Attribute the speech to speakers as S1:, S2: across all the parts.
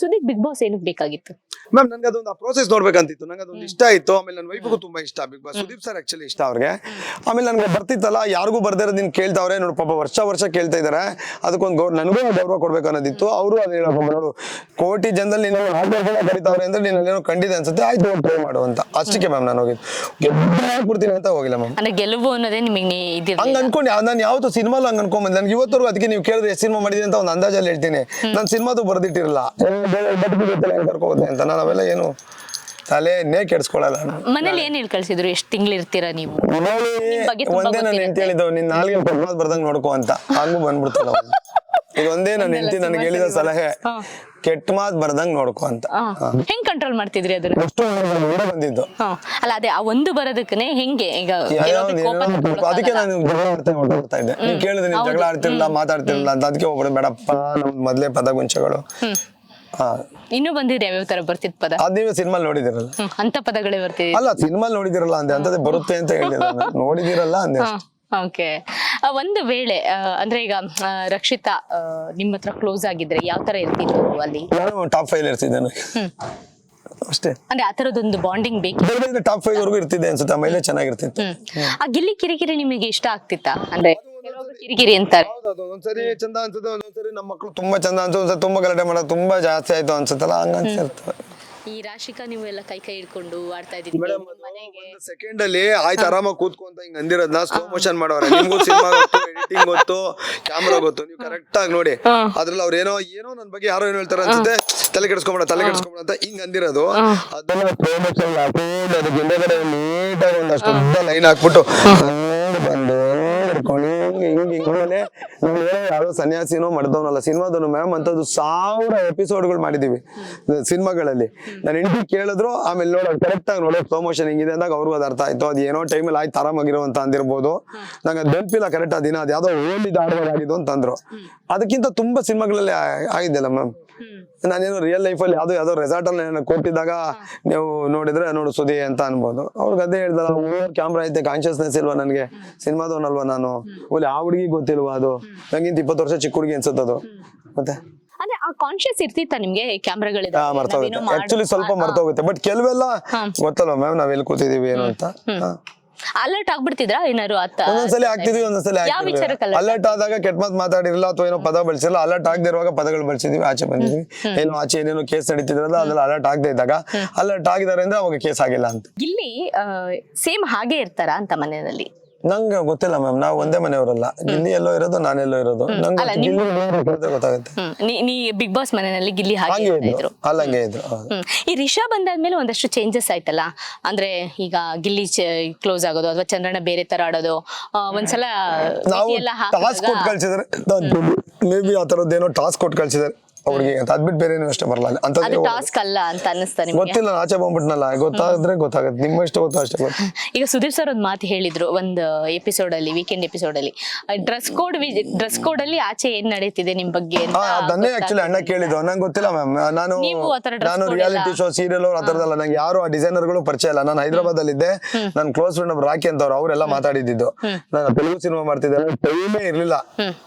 S1: Sudeep big boss ಏನಕ್ಕೆ ಬೇಕಾಗಿತ್ತು?
S2: Ma'am ನನ್ಗೆ ಅದೊಂದು ಪ್ರೋಸೆಸ್ ನೋಡ್ಬೇಕಂತಿತ್ತು, ನಂಗೆ ಅದೊಂದು ಇಷ್ಟ ಆಯ್ತು. ಆಮೇಲೆ ನನ್ನ ವೈಫಿಗೂ ತುಂಬಾ ಇಷ್ಟ Big Boss, Sudeep sir actually ಇಷ್ಟ ಅವ್ರಿಗೆ. ಆಮೇಲೆ ನನ್ಗೆ ಬರ್ತಿತ್ತಲ್ಲ, ಯಾರಿಗೂ ಬರ್ದಿರೋದು ನೀನ್ ಕೇಳ್ತಾವ್ರೆ ನೋಡು, ಪಾಪ ವರ್ಷ ಕೇಳ್ತಾ ಇದಾರೆ, ಅದಕ್ಕೊಂದು ನನಗೂ ಗೌರವ ಕೊಡ್ಬೇಕು ಅನ್ನೋದಿತ್ತು. ಅವರು ಅದೇ ಹೇಳಪ್ಪ, ನೋಡು ಕೋಟಿ ಜನದಲ್ಲಿ ನೀನು ಕರಿತಾವ್ರೆ ಅಂದ್ರೆ ನೀನು ಏನೋ ಕಂಡಿದೆ ಅನ್ಸುತ್ತೆ, ಆಯ್ತು ಟ್ರೈ ಮಾಡು ಅಂತ ಅಷ್ಟಕ್ಕೆ ಮ್ಯಾಮ್. ನಾನು ಗೆಲ್ಬಿಡ್ತೀನಿ ಅಂತ ಹೋಗಿಲ್ಲ ಮ್ಯಾಮ್.
S1: ಅಂದ್ರೆ ಗೆಲುವು ಅನ್ನೋದೇ ನಿಮಗೆ
S2: ಹಂಗ ಅನ್ಕೊಂಡು ನಾನು ಯಾವತ್ತು ಸಿನಿಮಾ ಹಂಗ ಅನ್ಕೊಂಡ್ ನನ್ಗೆ ಇವತ್ತರೆಗೂ, ಅದಕ್ಕೆ ನೀವು ಕೇಳಿದ್ರೆ ಎಷ್ಟು ಸಿನಿಮಾ ಮಾಡಿದೆ ಅಂತ ಒಂದು ಅಂದಾಜಲ್ಲಿ ಹೇಳ್ತೀನಿ. ನಾನು ಸಿನಿಮಾದು ಬರ್ದಿಟ್ಟಿರಲ್ಲ, ಕರ್ಕೋದೆ ಅಂತ. ನಾನು ಅವೆಲ್ಲ ಏನು ತಲೆನೇ ಕೆಡ್ಸ್ಕೊಳಲ್ಲ.
S1: ಮನೇಲಿ ಏನ್ ಹೇಳಿ ಕಳ್ಸಿದ್ರು? ಎಷ್ಟು ತಿಂಗಳು ಇರ್ತೀರಾ ನೀವು?
S2: ಒಂದೇ ನಾನು ಹೆಂಡತಿ ಹೇಳಿದ್ದವ್, ನಿನ್ ನಾಲ್ಗೆ ಪದ್ಮಾತ್ ಬರ್ದಂಗ್ ನೋಡ್ಕೋ ಅಂತ. ಹಂಗೂ ಬಂದ್ಬಿಡ್ತಲ್ಲ. ಈಗ ಒಂದೇ ನನ್ನ ಹೆಂಡತಿ ನನಗೆ ಹೇಳಿದ ಸಲಹೆ, ಕೆಟ್ಟ ಮಾತ್ ಬರ್ದಂಗ್ ನೋಡ್ಕೊ ಅಂತ.
S1: ಹೆಂಗ್ ಕಂಟ್ರೋಲ್ ಮಾಡ್ತಿದ್ರಿ ಅದನ್ನ?
S2: ಬಂದಿದ್ದು
S1: ಅಲ್ಲ, ಅದೇ ಆ ಒಂದು ಬರೋದಕ್ಕೆ ಹೆಂಗೆ ಈಗ
S2: ಅದಕ್ಕೆ ನಾನು ಜಗಳ ಆಡ್ತಾ ಇದ್ದೆ. ನೀವು ಕೇಳಿದ್ರೆ ನೀವು ಜಗಳ ಆಡ್ತಿರಲಿಲ್ಲ, ಮಾತಾಡ್ತಿರಲಿಲ್ಲ ಅಂತ. ಅದಕ್ಕೆ ಒಬ್ಬರು ಬೇಡಪ್ಪ, ನಮ್ ಮೊದ್ಲೇ ಪದಗುಂಚಗಳು.
S1: ಇನ್ನೂ ಬಂದಿದೆ ಯಾವ ತರ ಬರ್ತಿದ್ ಪದ?
S2: ಅದ್ ನೀವು ಸಿನಿಮಾ ನೋಡಿದಿರಲ್ಲ,
S1: ಅಂತ ಪದಗಳೇ ಬರ್ತಿದೆ.
S2: ಅಲ್ಲ ಸಿನಿಮಾ ನೋಡಿದಿರಲ್ಲ ಅಂದೆ, ಅಂತದೇ ಬರುತ್ತೆ ಅಂತ ಹೇಳಿಲ್ಲ, ನೋಡಿದಿರಲ್ಲ ಅಂದೆ.
S1: ಓಕೆ. ಒಂದು ವೇಳೆ ಅಂದ್ರೆ ಈಗ ರಕ್ಷಿತಾ ನಿಮ್ಮ ಹತ್ರ ಕ್ಲೋಸ್ ಆಗಿದ್ರೆ ಯಾವ ತರ ಇರ್ತಿದ್ರು ಅಲ್ಲಿ?
S2: ನಾನು ಟಾಪ್ 5 ಇರ್ತಿದ್ದೆ ಅಷ್ಟೇ.
S1: ಅಂದ್ರೆ ಆ ತರದೊಂದು ಬಾಂಡಿಂಗ್ ಬೇಕು.
S2: ಟಾಪ್ 5 ವರೆಗೂ ಇರ್ತಿದ್ದೆ ಅನ್ಸುತ್ತೆ, ಆಮೇಲೆ ಚೆನ್ನಾಗಿರ್ತಿತ್ತು.
S1: ಆ ಗಿಲ್ಲಿ ಕಿರಿಕಿರಿ ನಿಮಗೆ ಇಷ್ಟ ಆಗ್ತಿತ್ತಾ? ಅಂದ್ರೆ ಕಿರಿಕಿರಿ ಅಂತಾರೆ,
S2: ಒಂದ್ಸರಿ ಚಂದ ಅನ್ಸುತ್ತೆ, ಒಂದೊಂದ್ಸರಿ ನಮ್ಮ ಮಕ್ಳು ತುಂಬಾ ಚಂದ ಅನ್ಸುತ್ತೆ, ಒಂದ್ಸರಿ ತುಂಬಾ ಗಲಾಟೆ ಮಾಡೋದು ತುಂಬಾ ಜಾಸ್ತಿ ಆಯ್ತು ಅನ್ಸುತ್ತಲ್ಲ, ಹಂಗ ಅನ್ಸಿರ್ತದೆ.
S1: ಈ ರಾಶಿಕಾ ನೀವು ಎಲ್ಲ ಕೈ ಹಿಡ್ಕೊಂಡು ಆಡ್ತಾ ಇದ್ದೀರಿ ಮನೆಗೆ.
S2: ಸೆಕೆಂಡ್ ಅಲ್ಲಿ ಆಯ್ತು ಆರಾಮಾಗಿ ಕೂತ್ಕೊಂತ ಹಿಂಗ್ ಅಂದಿರೋದ್ನ ಸ್ಲೋ ಮೋಷನ್ ಮಾಡೋರೆ. ನಿಮ್ಗೂ ಸಿನಿಮಾ ಗೊತ್ತು, ಎಡಿಟಿಂಗ್ ಗೊತ್ತು, ಕ್ಯಾಮ್ರಾ ಗೊತ್ತು, ನೀವು ಕರೆಕ್ಟ್ ಆಗಿ ನೋಡಿ. ಅದ್ರಲ್ಲಿ ಅವ್ರು ಏನೋ ನನ್ ಬಗ್ಗೆ ಯಾರೋ ಏನೋ ಹೇಳ್ತಾರೆ ಅನ್ಸುತ್ತೆ, ತಲೆ ಕೆಡಿಸ್ಕೊಂಬೇಡ ಅಂತ ಹಿಂಗ್ ಅಂದಿರೋದು. ಅದನ್ನ ಸ್ಲೋ ಮೋಷನ್ ಹಾಕೊಂಡು ಅದಕ್ಕೆ ಹಿಂದೆಗಡೆ ನೀಟಾಗಿ ಒಂದಷ್ಟು ಲೈನ್ ಹಾಕ್ಬಿಟ್ಟು ಬಂದು ಹಿಂಗೆ ಯಾರೋ ಸನ್ಯಾಸಿನೋ ಮಾಡ್ದವನಲ್ಲ ಸಿನಿಮಾದವನು ಮ್ಯಾಮ್ ಅಂತದ್ದು 1000 ಎಪಿಸೋಡ್ಗಳು ಮಾಡಿದೀವಿ ಸಿನಿಮಾಗಳಲ್ಲಿ. ನಾನು ಹೆಂಡತಿ ಕೇಳಿದ್ರು, ಆಮೇಲೆ ನೋಡೋದು ಕರೆಕ್ಟ್ ಆಗಿ ನೋಡೋ ಪ್ರಮೋಷನ್ ಹಿಂಗಿದೆ ಅಂದಾಗ ಅವ್ರಿಗೂ ಅದು ಅರ್ಥ ಆಯ್ತು. ಅದು ಏನೋ ಟೈಮಲ್ಲಿ ಆಯ್ತು ಆರಾಮಾಗಿರೋ ಅಂತ ಅಂದಿರ್ಬೋದು. ನಂಗೆ ಅದು ನೆನಪಿಲ್ಲ ಕರೆಕ್ಟ್ ಆ ದಿನ, ಅದು ಯಾವ್ದೋ ಓಲ್ಡ್ ಆಡ್ಬೋದಾಗಿದ್ದು ಅಂತಂದ್ರು. ಅದಕ್ಕಿಂತ ತುಂಬಾ ಸಿನಿಮಾಗಳಲ್ಲಿ ಆಗಿದ್ದೆಲ್ಲ ಮ್ಯಾಮ್. ನಾನೇನೋ ರಿಯಲ್ ಲೈಫಲ್ಲಿ ಯಾವ್ದೋ ರೆಸಾರ್ಟ್ ಅಲ್ಲಿ ಕೊಟ್ಟಿದ್ದಾಗ ನೀವು ನೋಡಿದ್ರೆ ನೋಡು ಸುದಿ ಅಂತ ಅನ್ಬೋದು. ಅವ್ರಿಗೆ ಅದೇ ಹೇಳ್ದಲ್ಲ, ಕ್ಯಾಮ್ರಾ ಐತೆ, ಕಾನ್ಶಿಯಸ್ನೆಸ್ ಇಲ್ವಾ ನನಗೆ, ಸಿನಿಮಾದವನಲ್ವಾ ನಾನು, ಓಲಿ ಆ ಹುಡುಗಿ ಗೊತ್ತಿಲ್ವಾ, ಅದು ನಂಗಿಂತ 20 ವರ್ಷ ಚಿಕ್ಕ ಹುಡುಗಿ ಅನ್ಸುತ್ತದು. ಮತ್ತೆ
S1: ಅಂದ್ರೆ ಆ ಕಾನ್ಶಿಯಸ್ ಇರ್ತಿತ್ತ ನಿಮ್ಗೆ ಕ್ಯಾಮ್ರಾಗಳಿದೆ?
S2: ಮರ್ತೋಗುತ್ತೆ ಆಕ್ಚುಲಿ, ಸ್ವಲ್ಪ ಮರ್ತೋಗುತ್ತೆ. ಬಟ್ ಕೆಲವೆಲ್ಲ ಗೊತ್ತಲ್ವಾ ಮ್ಯಾಮ್, ನಾವ್ ಎಲ್ಲಿ ಕೂತಿದೀವಿ ಏನು ಅಂತ.
S1: ಅಲರ್ಟ್ ಆಗ್ಬಿಡ್ತಿದ್ರಾ ಏನಾರು?
S2: ಒಂದೊಂದ್ಸಲಿ ಆಗ್ತಿದ್ವಿ, ಒಂದೊಂದ್ಸಲಿ ಅಲರ್ಟ್ ಆದಾಗ ಕೆಟ್ಟ ಮಾತು ಮಾತಾಡಿರಲ್ಲ ಅಥವಾ ಏನೋ ಪದ ಬಳಸಿರಲ್ಲ. ಅಲರ್ಟ್ ಆಗದಿರುವಾಗ ಪದಗಳು ಬಳಸಿದೀವಿ, ಆಚೆ ಬಂದಿದ್ವಿ. ಏನೋ ಆಚೆ ಏನೇನೋ ಕೇಸ್ ನಡೀತಿದ್ರಲ್ಲ, ಅದ್ರಲ್ಲಿ ಅಲರ್ಟ್ ಆಗದೆ ಇದ್ದಾಗ ಅಲರ್ಟ್ ಆಗಿದ್ದಾರೆ ಅಂದ್ರೆ ಅವಾಗ ಕೇಸ್ ಆಗಿಲ್ಲ ಅಂತ. ಇಲ್ಲಿ
S1: ಸೇಮ್ ಹಾಗೆ ಇರ್ತಾರ ಅಂತ ಮನೆಯಲ್ಲಿ?
S2: ನಂಗೆ ಗೊತ್ತಿಲ್ಲ ಮ್ಯಾಮ್, ನಾವು ಒಂದೇ ಮನೆಯವರಲ್ಲ. ಗಿಲ್ಲಿ ಎಲ್ಲೋ ಇರೋದು, ನಾನೆಲ್ಲೋ ಇರೋದು, ನಂಗೆ ಗೊತ್ತಾಗುತ್ತೆ.
S1: ನೀ ಬಿಗ್ ಬಾಸ್ ಮನೆಯಲ್ಲಿ ಗಿಲ್ಲಿ ಹಾಗೆ ಇದ್ರು?
S2: ಅಲ್ಲಂಗೆ ಇದ್ರು.
S1: ಈ ರಿಷಾ ಬಂದಾದ್ಮೇಲೆ ಒಂದಷ್ಟು ಚೇಂಜಸ್ ಆಯ್ತಲ್ಲ. ಅಂದ್ರೆ ಈಗ ಗಿಲ್ಲಿ ಕ್ಲೋಸ್ ಆಗೋದು ಅಥವಾ ಚಂದ್ರಣ್ಣ ಬೇರೆ ತರ ಆಡೋದು, ಒಂದ್ಸಲ
S2: ನಾವು ಟಾಸ್ಕ್ ಕೊಟ್ಟು ಕಳ್ಸಿದ್ರೆ, ಮೇ ಬಿ ಆ ತರದ್ದೇನೋ ಟಾಸ್ಕ್ ಕೊಟ್ಟು ಕಳ್ಸಿದಾರೆ ಅವ್ರಿಗೆ, ಅದ್ಬಿಟ್ಟು ಬೇರೆ ಅಷ್ಟೇ ಬರಲ್ಲ ಅಂತ.
S1: ಟಾಸ್ಕ್ ಅಲ್ಲ ಅಂತ ಅನ್ನಿಸ್ತಾ ನಿಮ್ಗೆ?
S2: ಗೊತ್ತಿಲ್ಲ, ಆಚೆ ಬಂದ್ಬಿಟ್ನಲ್ಲ, ಗೊತ್ತಾದ್ರೆ ಗೊತ್ತಾಗುತ್ತೆ, ನಿಮ್ಮ ಇಷ್ಟ ಗೊತ್ತು ಅಷ್ಟೇ ಗೊತ್ತು.
S1: ಈಗ ಸುದೀಪ್ ಸರ್ ಒಂದು ಮಾತು ಹೇಳಿದ್ರು ಒಂದು ಎಪಿಸೋಡ್ ಅಲ್ಲಿ, ವೀಕೆಂಡ್ ಎಪಿಸೋಡ್ ಅಲ್ಲಿ, ಡ್ರೆಸ್ ಕೋಡ್ ಅಲ್ಲಿ ಆಚೆ ಏನ್ ನಡೀತಿದೆ ನಿಮ್ ಬಗ್ಗೆ
S2: ಅದನ್ನೇ ಆಕ್ಚುಲಿ ಅಣ್ಣ ಕೇಳಿದ್ರು. ನಂಗೆ ಗೊತ್ತಿಲ್ಲ ಮ್ಯಾಮ್, ನಾನು ರಿಯಾಲಿಟಿ ಶೋ, ಸೀರಿಯಲ್ ಆ ತರದಲ್ಲ, ನಂಗೆ ಯಾರು ಆ ಡಿಸೈನರ್ಗಳು ಪರಿಚಯ ಇಲ್ಲ. ನಾನು ಹೈದರಾಬಾದ್ ಅಲ್ಲಿ ಇದ್ದೆ, ನನ್ನ ಕ್ಲೋಸ್ ಫ್ರೆಂಡ್ ಒಬ್ರು ರಾಕಿ ಅಂತವ್ರು, ಅವರೆಲ್ಲ ಮಾತಾಡಿದ್ದು. ನಾನು ತೆಲುಗು ಸಿನಿಮಾ ಮಾಡ್ತಿದ್ದೆ, ಟೈಮೇ ಇರ್ಲಿಲ್ಲ,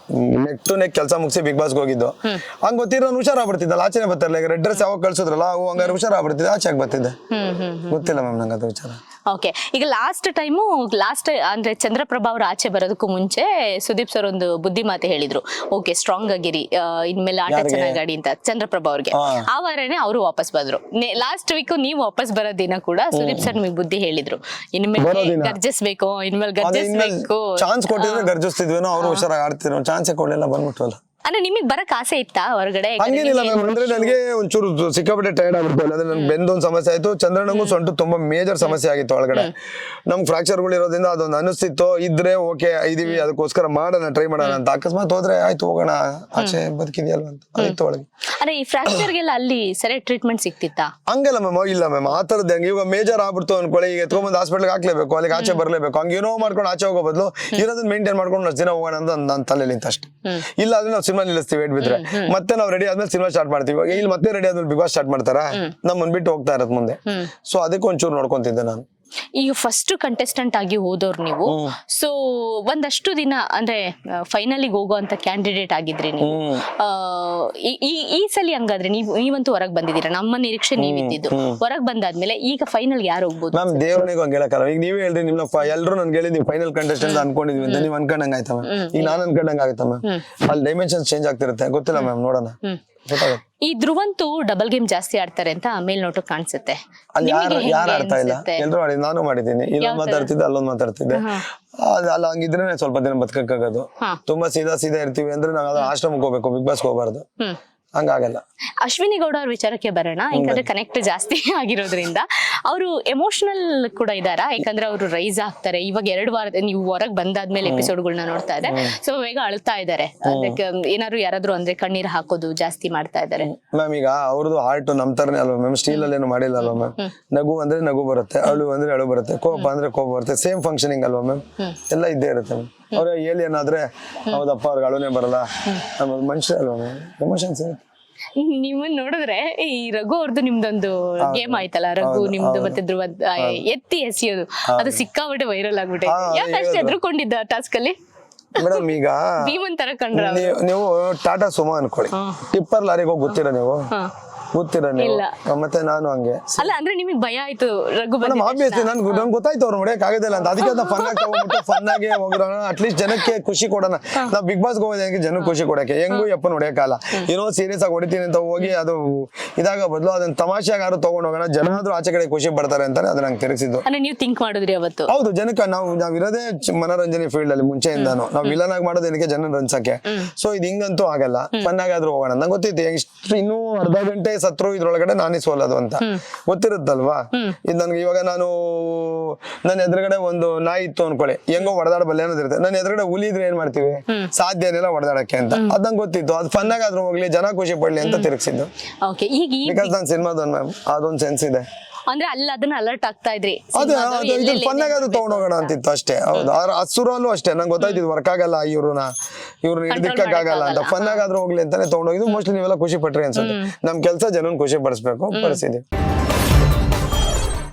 S2: ನೆಕ್ ಟು ನೆಕ್ ಕೆಲಸ ಮುಗಿಸಿ ಬಿಗ್ ಬಾಸ್ಗೆ ಹೋಗಿದ್ದು. ಹಂಗ ಗೊತ್ತಿರೋ ಹುಷಾರಾಗ್ಬಿಡ್ತಿದ್ದಲ್ಲ, ಆಚೆನೆ ಬರ್ತಿರ್ಲಿಲ್ಲ. ಈಗ ರೆಡ್ ಡ್ರೆಸ್ ಯಾವಾಗ ಕಳ್ಸಿದ್ರಲ್ಲ, ಹಂಗಾರೆ ಹುಷಾರಾಗ್ಬಿಡ್ತಿದ್ದೆ, ಆಚೆಗೆ ಬರ್ತಿದ್ದೆ. ಗೊತ್ತಿಲ್ಲ ಮ್ಯಾಮ್ ನಂಗೆ ಅದು ವಿಚಾರ.
S1: ಓಕೆ. ಈಗ ಲಾಸ್ಟ್ ಅಂದ್ರೆ ಚಂದ್ರಪ್ರಭಾ ಅವ್ರು ಆಚೆ ಬರೋದಕ್ಕೂ ಮುಂಚೆ ಸುದೀಪ್ ಸರ್ ಒಂದು ಬುದ್ಧಿ ಮಾತೆ ಹೇಳಿದ್ರು, ಓಕೆ ಸ್ಟ್ರಾಂಗ್ ಆಗಿರಿ, ಇನ್ಮೇಲೆ ಆಟ ಚೆನ್ನಾಗಿ ಆಡಿ ಅಂತ ಚಂದ್ರಪ್ರಭಾ ಅವ್ರಿಗೆ. ಆ ವಾರನೇ ಅವರು ವಾಪಸ್ ಬಂದ್ರು. ಲಾಸ್ಟ್ ವೀಕ್ ನೀವು ವಾಪಸ್ ಬರೋ ದಿನ ಕೂಡ ಸುದೀಪ್ ಸರ್ ನಿಮಗೆ ಬುದ್ಧಿ ಹೇಳಿದ್ರು, ಇನ್ಮೇಲೆ ಗರ್ಜಿಸ್ಬೇಕು, ಇನ್ಮೇಲೆ ಗರ್ಜಿಸ್ಬೇಕು.
S2: ಚಾನ್ಸ್ ಕೊಟ್ಟಿದ್ರೆ ಗರ್ಜಿಸ್ತಿದ್ವಿ, ಅವ್ರು ಹುಷಾರಾಗಿ ಆಡ್ತಿದ್ರು. ಚಾನ್ಸೇ ಕೊಡ್ಲಿಲ್ಲ, ಬಂದ್ಬಿಟ್ವಲ್ಲ.
S1: ಅಂದ್ರೆ ನಿಮಗ್ ಬರಕ್ ಆಸೆ ಇತ್ತಾ ಹೊರಗಡೆ?
S2: ಹಂಗೇನಿಲ್ಲ ಮ್ಯಾಮ್, ಅಂದ್ರೆ ನನಗೆ ಒಂಚೂರು ಸಿಕ್ಕಾಪಟ್ಟೆ ಟೈರ್ಡ್ ಆಗ್ಬಿಡ್ತು. ಅಂದ್ರೆ ನನ್ಗೆ ಬೆಂದೊಂದು ಸಮಸ್ಯೆ ಆಯ್ತು, ಚಂದ್ರಣ್ಣಂಗೂ ಸೊಂಟು ತುಂಬಾ ಮೇಜರ್ ಸಮಸ್ಯೆ ಆಗಿತ್ತು ಒಳಗಡೆ. ನಮ್ಗೆ ಫ್ರಾಕ್ಚರ್ಗಳು ಇರೋದ್ರಿಂದ ಅದೊಂದು ಅನಿಸ್ತಿತ್ತು, ಇದ್ರೆ ಓಕೆ ಇದೀವಿ, ಅದಕ್ಕೋಸ್ಕರ ಮಾಡೋಣ, ಟ್ರೈ ಮಾಡೋಣ ಅಂತ. ಅಕಸ್ಮಾತ್ ಹೋದ್ರೆ ಆಯ್ತು ಹೋಗೋಣ, ಆಚೆ ಬದುಕಿದ್ಯಲ್ವ ಅಂತ ಅದಿತ್ತು ಒಳಗೆ.
S1: ಅಂದ್ರೆ ಈ ಫ್ರಾಕ್ಚರ್ಗೆಲ್ಲ ಅಲ್ಲಿ ಸರಿಯಾಗಿ ಟ್ರೀಟ್ಮೆಂಟ್ ಸಿಕ್ತಿತ್ತಾ?
S2: ಹಂಗಲ್ಲ ಮ್ಯಾಮ್, ಇಲ್ಲ ಮ್ಯಾಮ್, ಆ ತರದ್ದು ಹೆಂಗೆ ಇವಾಗ ಮೇಜರ್ ಆಗ್ಬಿಡ್ತು ಅನ್ಕೊಳ್ಳಿ, ಈಗ ಎತ್ಕೊಂಡ್ಬಂದು ಹಾಸ್ಪಿಟಲ್ಗೆ ಹಾಕ್ಲೇಬೇಕು, ಅಲ್ಲಿಗೆ ಆಚೆ ಬರ್ಲೇಬೇಕು. ಹಂಗೇನೋ ಮಾಡ್ಕೊಂಡು ಆಚೆ ಹೋಗೋ ಬದಲು ಇರೋದನ್ನ ಮೇಂಟೈನ್ ಮಾಡ್ಕೊಂಡು ಅಷ್ಟು ದಿನ ಹೋಗೋಣ ಅಂತ ನನ್ನ ತಲೆಯಲ್ಲಿ ಅಷ್ಟೇ. ಇಲ್ಲ ಅಂದ್ರೆ ನಾವು ಸಿನಿಮಾ ನಿಲ್ಲಿಸ್ತೀವಿ, ಏಟ್ ಬಿದ್ರೆ ಮತ್ತೆ ನಾವು ರೆಡಿ ಆದ್ಮೇಲೆ ಸಿನಿಮಾ ಸ್ಟಾರ್ಟ್ ಮಾಡ್ತೀವಿ. ಇಲ್ಲಿ ಮತ್ತೆ ರೆಡಿ ಆದ್ಮೇಲೆ ಬಿಗ್ ಬಾಸ್ ಸ್ಟಾರ್ಟ್ ಮಾಡ್ತಾರ, ನಮ್ಮನ್ ಬಿಟ್ಟು ಹೋಗ್ತಾ ಇರತ್ ಮುಂದೆ. ಸೊ ಅದಕ್ಕೆ ಒಂಚೂರು ನೋಡ್ಕೊಂತಿದ್ದೆ ನಾನು.
S1: ಈಗ ಫಸ್ಟ್ ಕಂಟೆಸ್ಟೆಂಟ್ ಆಗಿ ಹೋದವ್ರು ನೀವು, ಸೊ ಒಂದಷ್ಟು ದಿನ ಅಂದ್ರೆ ಫೈನಲಿಗೆ ಹೋಗುವಂತ ಕ್ಯಾಂಡಿಡೇಟ್ ಆಗಿದ್ರಿ ನೀವು. ಈ ಸಲ ಹಂಗಾದ್ರೆ ನೀವಂತೂ ಹೊರಗ್ ಬಂದಿದ್ದೀರಾ, ನಮ್ಮ ನಿರೀಕ್ಷೆ ನೀವಿದ್ದು. ಹೊರಗ್ ಬಂದಾದ್ಮೇಲೆ ಈಗ ಫೈನಲ್ ಯಾರು ಹೋಗ್ಬೋದು?
S2: ಮ್ಯಾಮ್ ದೇವ್ರನಿಗೂ ಹಂಗೆ ಹೇಳಕ್ಕಲ್ಲ. ಈಗ ನೀವೇ ಹೇಳ್ರಿ, ನಿಮ್ನ ಎಲ್ರು ನನ್ಗೆ ಹೇಳಿದ್ವಿ ಫೈನಲ್ ಕಂಟೆಸ್ಟೆಂಟ್ ಅನ್ಕೊಂಡಿದ್ವಿ ಅಂತ, ನೀವ್ ಅನ್ಕೊಂಡಂಗ ಆಯ್ತಾ ಮ್ಯಾಮ್? ಈಗ ನಾನ್ ಅನ್ಕೊಂಡಂಗ ಆಯ್ತಾ ಮ್ಯಾಮ್? ಅಲ್ಲಿ ಡೈಮೆನ್ಷನ್ಸ್ ಚೇಂಜ್ ಆಗ್ತಿರುತ್ತೆ, ಗೊತ್ತಿಲ್ಲ ಮ್ಯಾಮ್, ನೋಡೋಣ ಗೊತ್ತಾಗುತ್ತೆ.
S1: ಈ ಧ್ರುವಂತೂ ಡಬಲ್ ಗೇಮ್ ಜಾಸ್ತಿ ಆಡ್ತಾರೆ ಅಂತ ಮೇಲ್ನೋಟಕ್ಕೆ ಕಾಣಿಸುತ್ತೆ.
S2: ಅಲ್ಲಿ ಯಾರು ಆಡ್ತಾ ಇಲ್ಲ, ಎಲ್ರು ಆಡಿ, ನಾನು ಮಾಡಿದ್ದೀನಿ. ಇಲ್ಲೊಂದ್ ಮಾತಾಡ್ತಿದ್ದೆ, ಅಲ್ಲೊಂದ್ ಮಾತಾಡ್ತಿದ್ದೆ. ಅಲ್ಲ ಹಂಗಿದ್ರೆ ಸ್ವಲ್ಪ ದಿನ ಬದುಕಕ್ಕಾಗೋದು. ತುಂಬಾ ಸೀದಾ ಇರ್ತೀವಿ ಅಂದ್ರೆ ನಾವ್ ಆಶ್ರಮಕ್ಕೆ ಹೋಗ್ಬೇಕು, ಬಿಗ್ ಬಾಸ್ ಹೋಗ್ಬಾರ್ದು, ಹಂಗಾಗಲ್ಲ.
S1: ಅಶ್ವಿನಿ ಗೌಡ ಅವ್ರ ವಿಚಾರಕ್ಕೆ ಬರೋಣ. ಯಾಕಂದ್ರೆ ಕನೆಕ್ಟ್ ಜಾಸ್ತಿ ಆಗಿರೋದ್ರಿಂದ ಅವರು ಎಮೋಷನಲ್ ಕೂಡ ಇದಾರಾ? ಯಾಕಂದ್ರೆ ಅವರು ರೈಸ್ ಆಗ್ತಾರೆ. ಇವಾಗ 2 ವಾರ ನೀವು ಹೊರಗ್ ಬಂದಾದ್ಮೇಲೆ ಎಪಿಸೋಡ್ಗಳನ್ನ ನೋಡ್ತಾ ಇದೆ, ಸೊ ಬೇಗ ಅಳ್ತಾ ಇದಾರೆ. ಅದಕ್ಕೆ ಏನಾದ್ರು ಯಾರಾದ್ರೂ ಅಂದ್ರೆ ಕಣ್ಣೀರ್ ಹಾಕೋದು ಜಾಸ್ತಿ ಮಾಡ್ತಾ ಇದಾರೆ.
S2: ಮ್ಯಾಮ್ ಈಗ ಅವ್ರದ್ದು ಹಾರ್ಟ್ ನಮ್ ತರನೇ ಅಲ್ವಾ ಮ್ಯಾಮ್? ಸ್ಟೀಲ್ ಅಲ್ಲಿ ಏನು ಮಾಡಿಲ್ಲ ಅಲ್ವಾ ಮ್ಯಾಮ್? ನಗು ಅಂದ್ರೆ ನಗು ಬರುತ್ತೆ, ಅಳು ಅಂದ್ರೆ ಅಳು ಬರುತ್ತೆ, ಕೋಪ ಅಂದ್ರೆ ಕೋಪ ಬರುತ್ತೆ. ಸೇಮ್ ಫಂಕ್ಷನಿಂಗ್ ಅಲ್ವಾ ಮ್ಯಾಮ್? ಎಲ್ಲ ಇದ್ದೇ ಇರುತ್ತೆ ಮ್ಯಾಮ್. ಅವ್ರ ಏಲಿಯನ್ ಆದ್ರೆ ಹೌದಪ್ಪ ಅವ್ರಿಗೆ ಅಳುನೇ ಬರಲ್ಲ, ಮನುಷ್ಯ ಅಲ್ವಾ ಮ್ಯಾಮ್? ಎಮೋಷನ್ಸ್
S1: ನಿಮ್ಮನ್ನ ನೋಡಿದ್ರೆ ಈ ರಘು ಅವ್ರದ್ದು ನಿಮ್ದೊಂದು ಗೇಮ್ ಆಯ್ತಲ್ಲ, ರಘು ನಿಮ್ದು ಮತ್ತೆ ಧ್ರುವ ಎತ್ತಿ ಎಸೆಯೋದು, ಅದು ಸಿಕ್ಕಾಬಿಟ್ಟೆ ವೈರಲ್ ಆಗ್ಬಿಟ್ಟೆ. ಯಾಕೆ ಅಷ್ಟು ಎದ್ರುಕೊಂಡಿದ್ದ ಟಾಸ್ಕ್ ಅಲ್ಲಿ?
S2: ಮೇಡಮ್ ಈಗ
S1: ಭೀಮನ್ ತರ ಕಂಡ್ರ
S2: ನೀವು ಟಾಟಾ ಸುಮೋ ಅನ್ಕೊಳ್ಳಿ, ಟಿಪ್ಪರ್ ಲಾರಿಗೆ ಹೋಗಿ ಗೊತ್ತೀರಾ ನೀವು? ಗೊತ್ತಿರ ನೀವು? ಮತ್ತೆ ನಾನು ಹಂಗೆ
S1: ಅಲ್ಲ ಅಂದ್ರೆ ನಿಮಗೆ ಭಯ ಆಯ್ತು ರಘು
S2: ಆಬ್ವಿಯಸ್ಲಿ ನನ್ಗೆ ಗೊತ್ತಾಯ್ತು ಅವ್ರು ನೋಡಕ್ ಆಗೋದಿಲ್ಲ ಅಂತ. ಅದಕ್ಕೆ ಫನ್ ಆಗಿ ತಗೊಂಡ್ಬಿಟ್ಟು ಫನ್ ಆಗಿ ಹೋಗೋಣ, ಅಟ್ಲೀಸ್ಟ್ ಜನಕ್ಕೆ ಖುಷಿ ಕೊಡೋಣ. ನಾವು ಬಿಗ್ ಬಾಸ್ ಹೋಗೋದಕ್ಕೆ ಜನಕ್ಕೆ ಖುಷಿ ಕೊಡಕ್ಕೆ, ಹೆಂಗೂ ಯಪ್ಪ ನೋಡಕ್ಕಾಗಲ್ಲ. ಏನೋ ಸೀರಿಯಸ್ ಆಗಿ ಹೊಡಿತೀನಿ ಅಂತ ಹೋಗಿ ಅದು ಇದಾಗ ಬದಲು ಅದನ್ನ ತಮಾಷೆಗಾರು ತಗೊಂಡ್ ಹೋಗೋಣ, ಜನ ಆದ್ರೂ ಆಚೆ ಕಡೆ ಖುಷಿ ಪಡ್ತಾರೆ ಅಂತಾನೆ ಅದನ್ನ ನಂಗೆ ತಿರುಗಿಸಿದ್ದು.
S1: ಅಂದ್ರೆ ನೀವು ಥಿಂಕ್ ಮಾಡಿದ್ರಿ ಅವತ್ತು?
S2: ಹೌದು, ಜನಕ್ಕೆ ನಾವ್ ಇರೋದೇ ಮನೋರಂಜನೆ ಫೀಲ್ಡ್ ಅಲ್ಲಿ ಮುಂಚೆಯಿಂದಾನು. ನಾವ್ ವಿಲನ್ ಆಗಿ ಮಾಡೋದು ಏನಕ್ಕೆ? ಜನ ರಂಚಕ್ಕೆ. ಸೊ ಇದು ಹಿಂಗಂತೂ ಆಗಲ್ಲ, ಫನ್ ಆಗಾದ್ರೂ ಹೋಗೋಣ. ನಂಗೆ ಗೊತ್ತಿತ್ತು ಎಷ್ಟು ಇನ್ನೂ ಅರ್ಧ ಗಂಟೆ ಸತ್ರು ಇದ್ರೊಳಗಡೆ ನಾನೇ ಸೋಲೋದು ಅಂತ ಗೊತ್ತಿರುತ್ತಲ್ವಾ. ಇದು ನನ್ಗೆ ಇವಾಗ ನನ್ನ ಎದುರುಗಡೆ ಒಂದು ನಾಯಿ ಇತ್ತು ಅನ್ಕೊಳ್ಳಿ, ಹೆಂಗೋ ಹೊಡೆದಾಡಬಲ್ಲೆ ಅನ್ನೋದಿರುತ್ತೆ. ನನ್ನ ಎದುರುಗಡೆ ಹುಲಿ ಇದ್ರೆ ಏನ್ ಮಾಡ್ತೀವಿ? ಸಾಧ್ಯನೆಲ್ಲ ಹೊಡೆದಾಡಕ್ಕೆ ಅಂತ. ಅದ್ ನಂಗೆ ಗೊತ್ತಿತ್ತು. ಅದು ಫನ್ ಆಗಾದ್ರೂ ಹೋಗ್ಲಿ, ಜನ ಖುಷಿ ಪಡ್ಲಿ ಅಂತ ತಿರುಗಿಸಿದ್ದು. ಬಿಕಾಸ್ ನಾನು ಸಿನಿಮಾದವನ್ ಮ್ಯಾಮ್, ಅದೊಂದು ಸೆನ್ಸ್ ಇದೆ.
S1: ಅಂದ್ರೆ ಅಲ್ಲಿ ಅದನ್ನ ಅಲರ್ಟ್ ಆಗ್ತಾ ಇದ್ರಿ,
S2: ಇದು ಫನ್ ಆಗಾದ್ರೂ ತಗೊಂಡೋಗೋಣ ಅಂತಿತ್ತು ಅಷ್ಟೇ. ಹೌದು, ಅಸುರಲ್ಲೂ ಅಷ್ಟೇ ನಂಗೆ ಗೊತ್ತಾಯ್ತು ವರ್ಕ್ ಆಗಲ್ಲ, ಇವ್ರನ್ನ ಹಿಡಿದಿಕ್ಕಾಗಲ್ಲ ಅಂತ. ಫನ್ ಆಗಾದ್ರೂ ಹೋಗ್ಲಿ ಅಂತಾನೆ ತಗೊಂಡೋಗಿದ್ದು. ಮೋಸ್ಟ್ಲಿ ನೀವೆಲ್ಲ ಖುಷಿ ಪಟ್ರಿ ಅನ್ಸುತ್ತೆ. ನಮ್ ಕೆಲಸ ಜನನ್ ಖುಷಿ ಪಡಿಸ್ಬೇಕು, ಪಡಿಸಿದ್ವಿ.